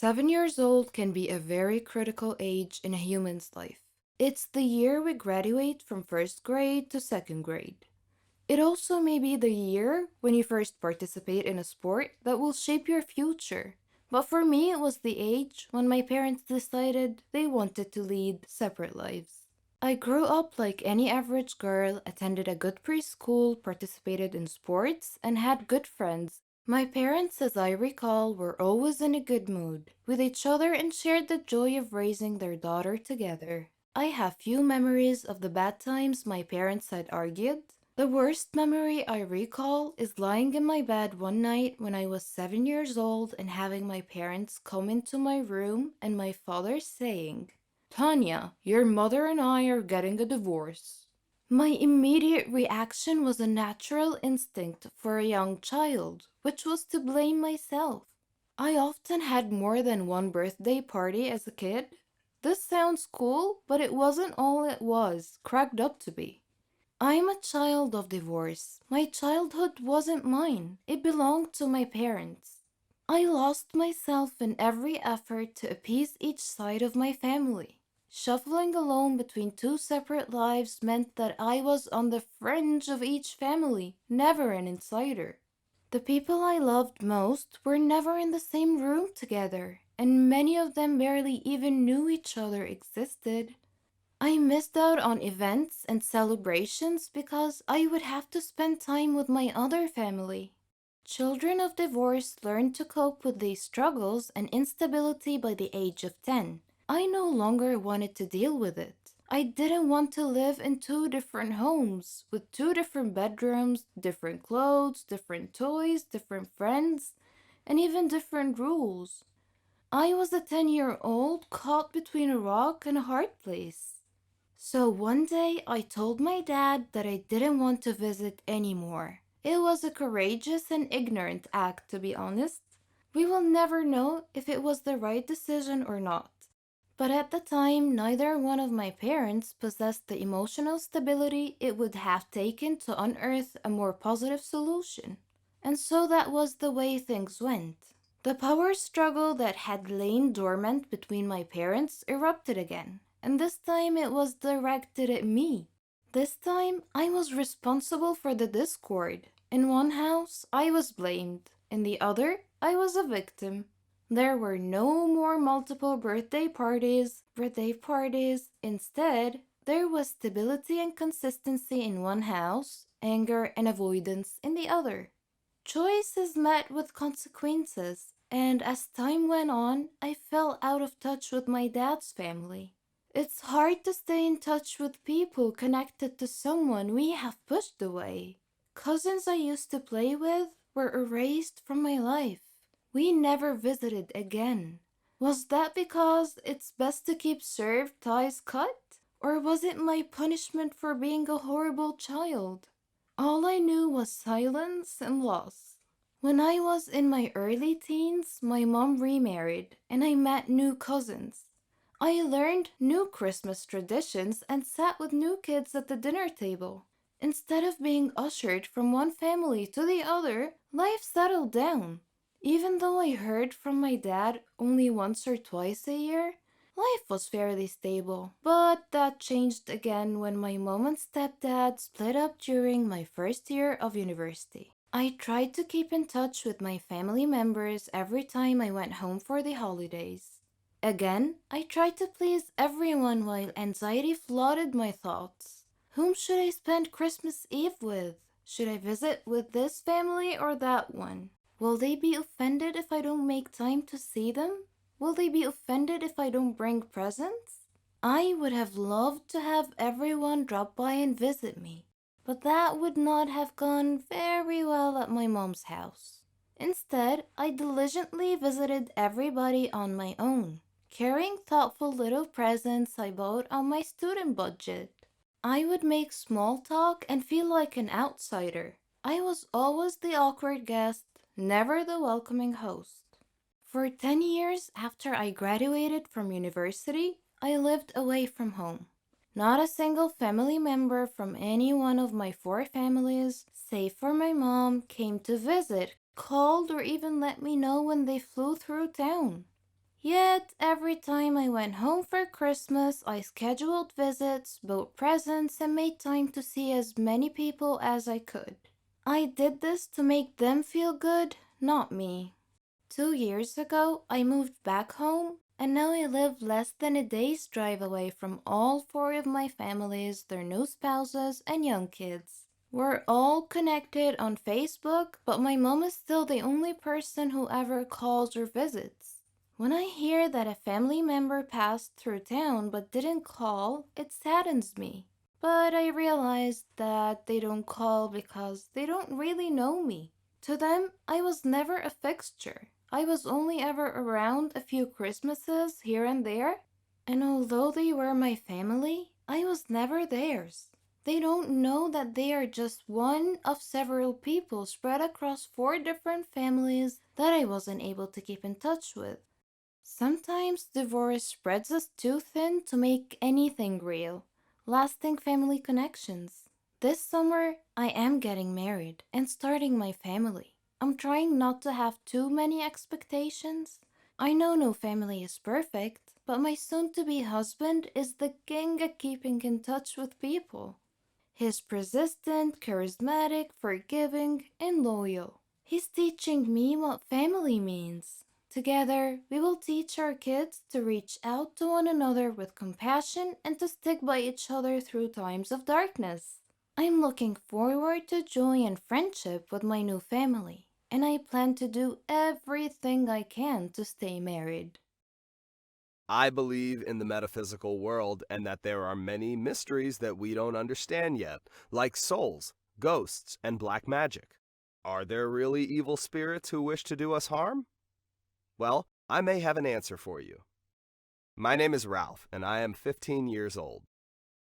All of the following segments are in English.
7 years old can be a very critical age in a human's life. It's the year we graduate from first grade to second grade. It also may be the year when you first participate in a sport that will shape your future. But for me, it was the age when my parents decided they wanted to lead separate lives. I grew up like any average girl, attended a good preschool, participated in sports, and had good friends. My parents, as I recall, were always in a good mood with each other and shared the joy of raising their daughter together. I have few memories of the bad times my parents had argued. The worst memory I recall is lying in my bed one night when I was 7 years old and having my parents come into my room and my father saying, "Tanya, your mother and I are getting a divorce." My immediate reaction was a natural instinct for a young child, which was to blame myself. I often had more than one birthday party as a kid. This sounds cool, but it wasn't all it was cracked up to be. I'm a child of divorce. My childhood wasn't mine. It belonged to my parents. I lost myself in every effort to appease each side of my family. Shuffling alone between two separate lives meant that I was on the fringe of each family, never an insider. The people I loved most were never in the same room together, and many of them barely even knew each other existed. I missed out on events and celebrations because I would have to spend time with my other family. Children of divorce learn to cope with these struggles and instability by the age of 10. I no longer wanted to deal with it. I didn't want to live in two different homes with two different bedrooms, different clothes, different toys, different friends, and even different rules. I was a 10-year-old caught between a rock and a hard place. So one day I told my dad that I didn't want to visit anymore. It was a courageous and ignorant act, to be honest. We will never know if it was the right decision or not. But at the time, neither one of my parents possessed the emotional stability it would have taken to unearth a more positive solution. And so that was the way things went. The power struggle that had lain dormant between my parents erupted again, and this time it was directed at me. This time I was responsible for the discord. In one house, I was blamed. In the other, I was a victim. There were no more multiple birthday parties. Instead, there was stability and consistency in one house, anger and avoidance in the other. Choice is met with consequences, and as time went on, I fell out of touch with my dad's family. It's hard to stay in touch with people connected to someone we have pushed away. Cousins I used to play with were erased from my life. We never visited again. Was that because it's best to keep served ties cut? Or was it my punishment for being a horrible child? All I knew was silence and loss. When I was in my early teens, my mom remarried and I met new cousins. I learned new Christmas traditions and sat with new kids at the dinner table. Instead of being ushered from one family to the other, life settled down. Even though I heard from my dad only once or twice a year, life was fairly stable. But that changed again when my mom and stepdad split up during my first year of university. I tried to keep in touch with my family members every time I went home for the holidays. Again, I tried to please everyone while anxiety flooded my thoughts. Whom should I spend Christmas Eve with? Should I visit with this family or that one? Will they be offended if I don't make time to see them? Will they be offended if I don't bring presents? I would have loved to have everyone drop by and visit me, but that would not have gone very well at my mom's house. Instead, I diligently visited everybody on my own, carrying thoughtful little presents I bought on my student budget. I would make small talk and feel like an outsider. I was always the awkward guest, never the welcoming host. For 10 years after I graduated from university, I lived away from home. Not a single family member from any one of my four families, save for my mom, came to visit, called, or even let me know when they flew through town. Yet, every time I went home for Christmas, I scheduled visits, bought presents, and made time to see as many people as I could. I did this to make them feel good, not me. 2 years ago, I moved back home, and now I live less than a day's drive away from all four of my families, their new spouses, and young kids. We're all connected on Facebook, but my mom is still the only person who ever calls or visits. When I hear that a family member passed through town but didn't call, it saddens me. But I realize that they don't call because they don't really know me. To them, I was never a fixture. I was only ever around a few Christmases here and there, and although they were my family, I was never theirs. They don't know that they are just one of several people spread across four different families that I wasn't able to keep in touch with. Sometimes divorce spreads us too thin to make anything real, lasting family connections. This summer, I am getting married and starting my family. I'm trying not to have too many expectations. I know no family is perfect, but my soon to be husband is the king at keeping in touch with people. He's persistent, charismatic, forgiving, and loyal. He's teaching me what family means. Together, we will teach our kids to reach out to one another with compassion and to stick by each other through times of darkness. I'm looking forward to joy and friendship with my new family, and I plan to do everything I can to stay married. I believe in the metaphysical world and that there are many mysteries that we don't understand yet, like souls, ghosts, and black magic. Are there really evil spirits who wish to do us harm? Well, I may have an answer for you. My name is Ralph, and I am 15 years old.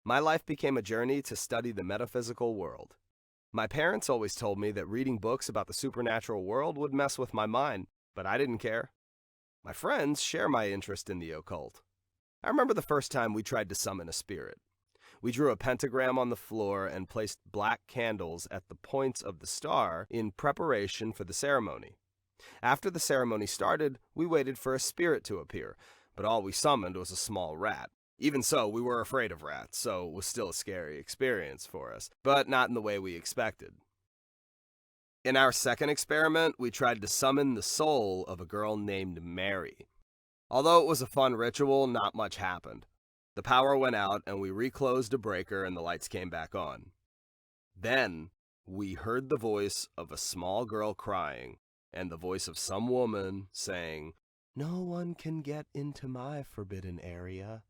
My life became a journey to study the metaphysical world. My parents always told me that reading books about the supernatural world would mess with my mind, but I didn't care. My friends share my interest in the occult. I remember the first time we tried to summon a spirit. We drew a pentagram on the floor and placed black candles at the points of the star in preparation for the ceremony. After the ceremony started, we waited for a spirit to appear, but all we summoned was a small rat. Even so, we were afraid of rats, so it was still a scary experience for us, but not in the way we expected. In our second experiment, we tried to summon the soul of a girl named Mary. Although it was a fun ritual, not much happened. The power went out and we reclosed a breaker and the lights came back on. Then, we heard the voice of a small girl crying and the voice of some woman saying, "No one can get into my forbidden area."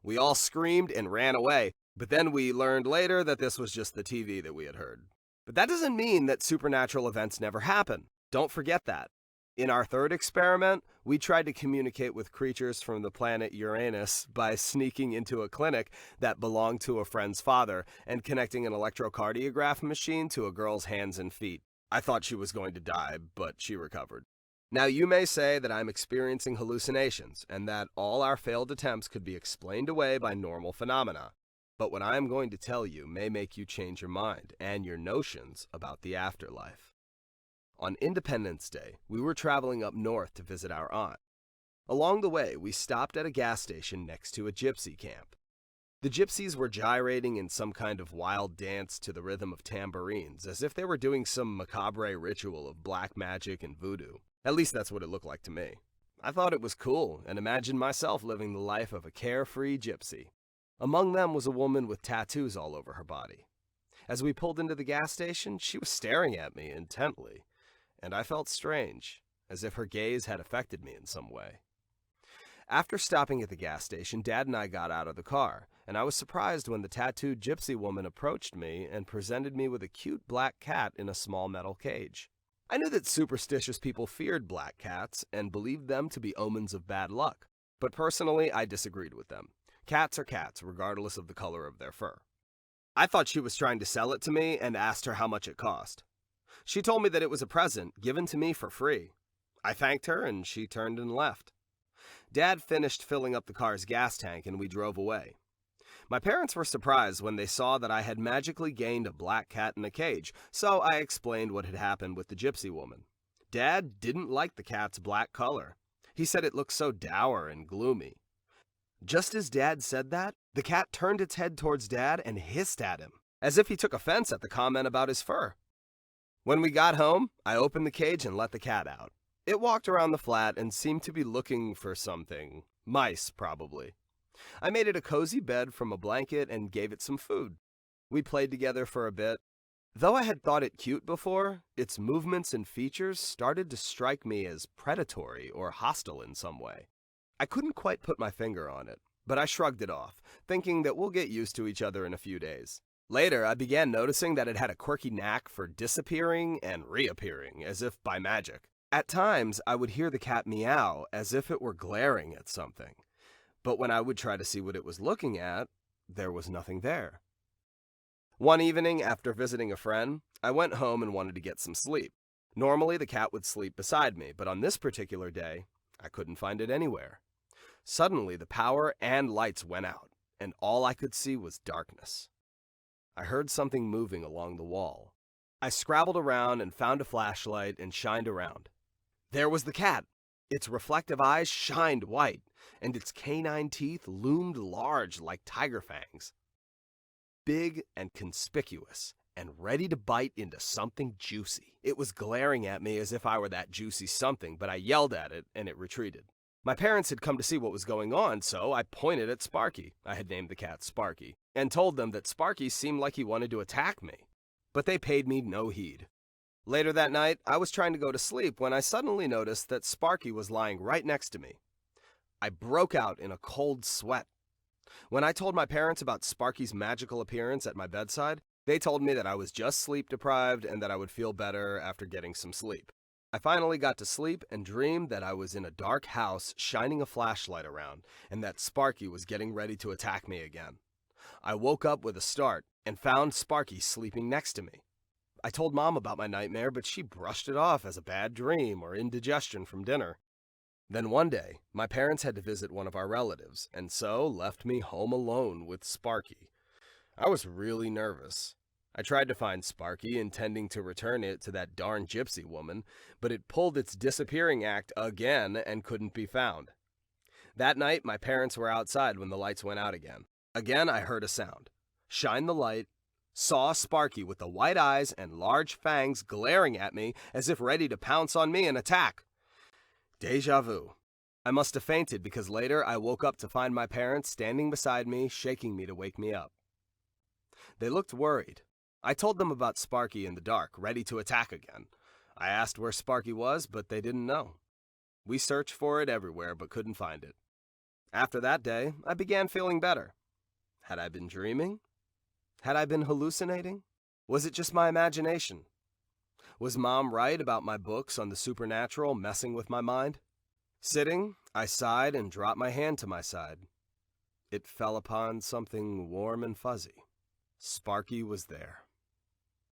We all screamed and ran away, but then we learned later that this was just the TV that we had heard. But that doesn't mean that supernatural events never happen. Don't forget that. In our third experiment, we tried to communicate with creatures from the planet Uranus by sneaking into a clinic that belonged to a friend's father and connecting an electrocardiograph machine to a girl's hands and feet. I thought she was going to die, but she recovered. Now, you may say that I'm experiencing hallucinations and that all our failed attempts could be explained away by normal phenomena. But what I am going to tell you may make you change your mind and your notions about the afterlife. On Independence Day, we were traveling up north to visit our aunt. Along the way, we stopped at a gas station next to a gypsy camp. The gypsies were gyrating in some kind of wild dance to the rhythm of tambourines, as if they were doing some macabre ritual of black magic and voodoo. At least that's what it looked like to me. I thought it was cool and imagined myself living the life of a carefree gypsy. Among them was a woman with tattoos all over her body. As we pulled into the gas station, she was staring at me intently, and I felt strange, as if her gaze had affected me in some way. After stopping at the gas station, Dad and I got out of the car, and I was surprised when the tattooed gypsy woman approached me and presented me with a cute black cat in a small metal cage. I knew that superstitious people feared black cats and believed them to be omens of bad luck, but personally, I disagreed with them. Cats are cats, regardless of the color of their fur. I thought she was trying to sell it to me and asked her how much it cost. She told me that it was a present given to me for free. I thanked her and she turned and left. Dad finished filling up the car's gas tank and we drove away. My parents were surprised when they saw that I had magically gained a black cat in a cage, so I explained what had happened with the gypsy woman. Dad didn't like the cat's black color. He said it looked so dour and gloomy. Just as Dad said that, the cat turned its head towards Dad and hissed at him, as if he took offense at the comment about his fur. When we got home, I opened the cage and let the cat out. It walked around the flat and seemed to be looking for something. Mice, probably. I made it a cozy bed from a blanket and gave it some food. We played together for a bit. Though I had thought it cute before, its movements and features started to strike me as predatory or hostile in some way. I couldn't quite put my finger on it, but I shrugged it off, thinking that we'll get used to each other in a few days. Later, I began noticing that it had a quirky knack for disappearing and reappearing, as if by magic. At times, I would hear the cat meow as if it were glaring at something. But when I would try to see what it was looking at, there was nothing there. One evening, after visiting a friend, I went home and wanted to get some sleep. Normally, the cat would sleep beside me, but on this particular day, I couldn't find it anywhere. Suddenly, the power and lights went out, and all I could see was darkness. I heard something moving along the wall. I scrabbled around and found a flashlight and shined around. There was the cat. Its reflective eyes shined white, and its canine teeth loomed large like tiger fangs. Big and conspicuous, and ready to bite into something juicy. It was glaring at me as if I were that juicy something, but I yelled at it, and it retreated. My parents had come to see what was going on, so I pointed at Sparky. I had named the cat Sparky, and told them that Sparky seemed like he wanted to attack me. But they paid me no heed. Later that night, I was trying to go to sleep when I suddenly noticed that Sparky was lying right next to me. I broke out in a cold sweat. When I told my parents about Sparky's magical appearance at my bedside, they told me that I was just sleep deprived and that I would feel better after getting some sleep. I finally got to sleep and dreamed that I was in a dark house shining a flashlight around and that Sparky was getting ready to attack me again. I woke up with a start and found Sparky sleeping next to me. I told Mom about my nightmare, but she brushed it off as a bad dream or indigestion from dinner. Then one day, my parents had to visit one of our relatives, and so left me home alone with Sparky. I was really nervous. I tried to find Sparky, intending to return it to that darn gypsy woman, but it pulled its disappearing act again and couldn't be found. That night, my parents were outside when the lights went out again. Again, I heard a sound. Shined the light, saw Sparky with the white eyes and large fangs glaring at me as if ready to pounce on me and attack. Deja vu. I must have fainted because later I woke up to find my parents standing beside me, shaking me to wake me up. They looked worried. I told them about Sparky in the dark, ready to attack again. I asked where Sparky was, but they didn't know. We searched for it everywhere, but couldn't find it. After that day, I began feeling better. Had I been dreaming? Had I been hallucinating? Was it just my imagination? Was Mom right about my books on the supernatural messing with my mind? Sitting, I sighed and dropped my hand to my side. It fell upon something warm and fuzzy. Sparky was there.